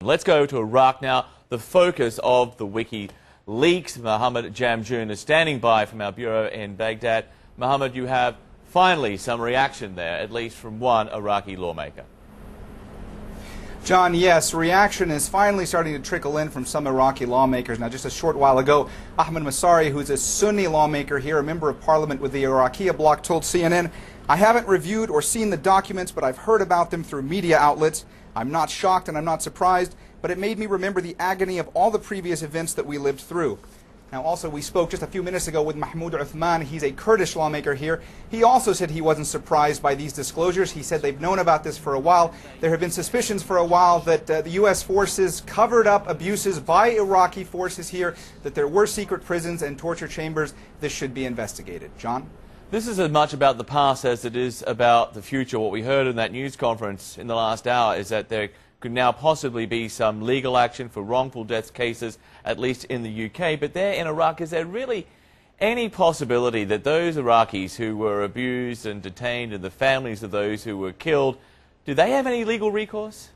Let's go to Iraq now, the focus of the WikiLeaks. Mohammed Jamjoon is standing by from our bureau in Baghdad. Mohammed, you have finally some reaction there, at least from one Iraqi lawmaker. John, yes, reaction is finally starting to trickle in from some Iraqi lawmakers. Now, just a short while ago, Ahmed Masari, who's a Sunni lawmaker here, a member of parliament with the Iraqi bloc, told CNN, "I haven't reviewed or seen the documents, but I've heard about them through media outlets. I'm not shocked and I'm not surprised, but it made me remember the agony of all the previous events that we lived through." Now, also, we spoke just a few minutes ago with Mahmoud Uthman. He's a Kurdish lawmaker here. He also said he wasn't surprised by these disclosures. He said they've known about this for a while. There have been suspicions for a while that the U.S. forces covered up abuses by Iraqi forces here, that there were secret prisons and torture chambers. This should be investigated. John? This is as much about the past as it is about the future. What we heard in that news conference in the last hour is that there could now possibly be some legal action for wrongful death cases, at least in the UK. But there in Iraq, is there really any possibility that those Iraqis who were abused and detained and the families of those who were killed, do they have any legal recourse?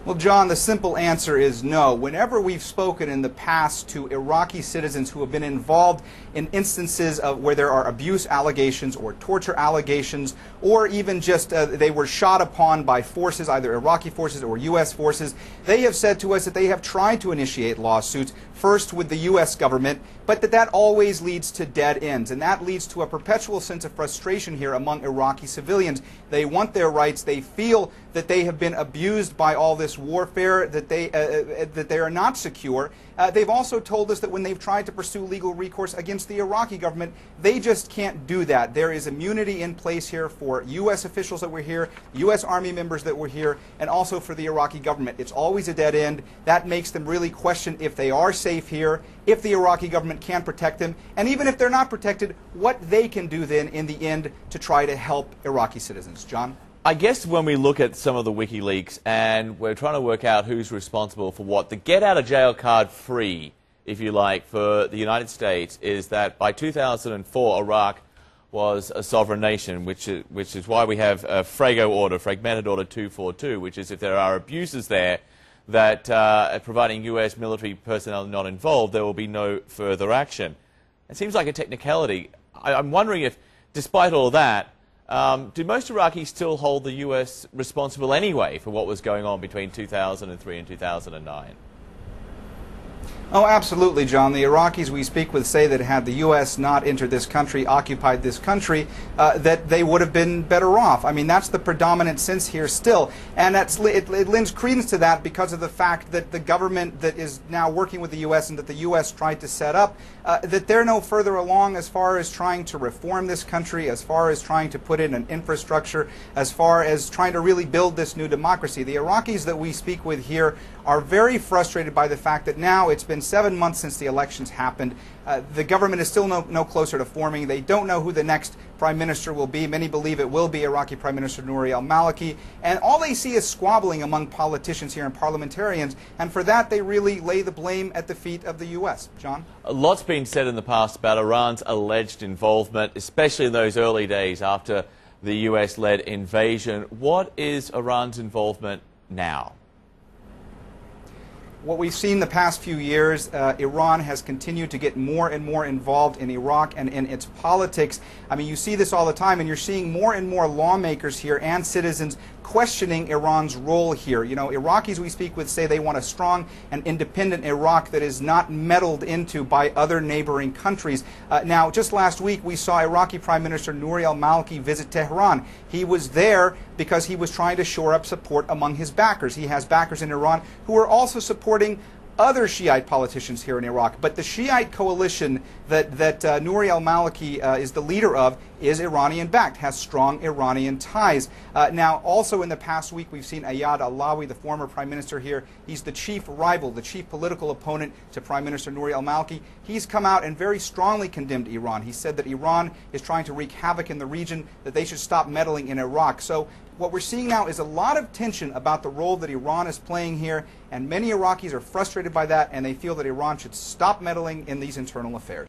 Well, John, the simple answer is no. Whenever we've spoken in the past to Iraqi citizens who have been involved in instances of where there are abuse allegations or torture allegations, or even just they were shot upon by forces, either Iraqi forces or U.S. forces, they have said to us that they have tried to initiate lawsuits, first with the U.S. government, but that always leads to dead ends. And that leads to a perpetual sense of frustration here among Iraqi civilians. They want their rights. They feel that they have been abused by all this warfare, that they are not secure. They've also told us that when they've tried to pursue legal recourse against the Iraqi government, they just can't do that. There is immunity in place here for U.S. officials that were here, U.S. Army members that were here, and also for the Iraqi government. It's always a dead end. That makes them really question if they are safe here, if the Iraqi government can protect them, and even if they're not protected, what they can do then in the end to try to help Iraqi citizens. John? I guess when we look at some of the WikiLeaks and we're trying to work out who's responsible for what, the get-out-of-jail card free, if you like, for the United States is that by 2004 Iraq was a sovereign nation, which is why we have a FRAGO order, Fragmented Order 242, which is if there are abuses there that providing U.S. military personnel not involved, there will be no further action. It seems like a technicality. I'm wondering if, despite all that, do most Iraqis still hold the U.S. responsible anyway for what was going on between 2003 and 2009? Oh, absolutely, John. The Iraqis we speak with say that had the U.S. not entered this country, occupied this country, that they would have been better off. I mean, that's the predominant sense here still. And it lends credence to that because of the fact that the government that is now working with the U.S. and that the U.S. tried to set up, that they're no further along as far as trying to reform this country, as far as trying to put in an infrastructure, as far as trying to really build this new democracy. The Iraqis that we speak with here are very frustrated by the fact that now it's been 7 months since the elections happened. The government is still no closer to forming. They don't know who the next prime minister will be. Many believe it will be Iraqi Prime Minister Nouri al-Maliki. And all they see is squabbling among politicians here and parliamentarians. And for that, they really lay the blame at the feet of the U.S. John? A lot's been said in the past about Iran's alleged involvement, especially in those early days after the U.S.-led invasion. What is Iran's involvement now? What we've seen the past few years, Iran has continued to get more and more involved in Iraq and in its politics. I mean, you see this all the time, and you're seeing more and more lawmakers here and citizens questioning Iran's role here. You know, Iraqis we speak with say they want a strong and independent Iraq that is not meddled into by other neighboring countries. Now, just last week, we saw Iraqi Prime Minister Nouri al-Maliki visit Tehran. He was there because he was trying to shore up support among his backers. He has backers in Iran who are also supporting other Shiite politicians here in Iraq. But the Shiite coalition that Nouri al-Maliki is the leader of is Iranian-backed, has strong Iranian ties. Now, also in the past week, we've seen Ayad Allawi, the former prime minister here. He's the chief rival, the chief political opponent to Prime Minister Nouri al-Maliki. He's come out and very strongly condemned Iran. He said that Iran is trying to wreak havoc in the region, that they should stop meddling in Iraq. So what we're seeing now is a lot of tension about the role that Iran is playing here, and many Iraqis are frustrated by that, and they feel that Iran should stop meddling in these internal affairs.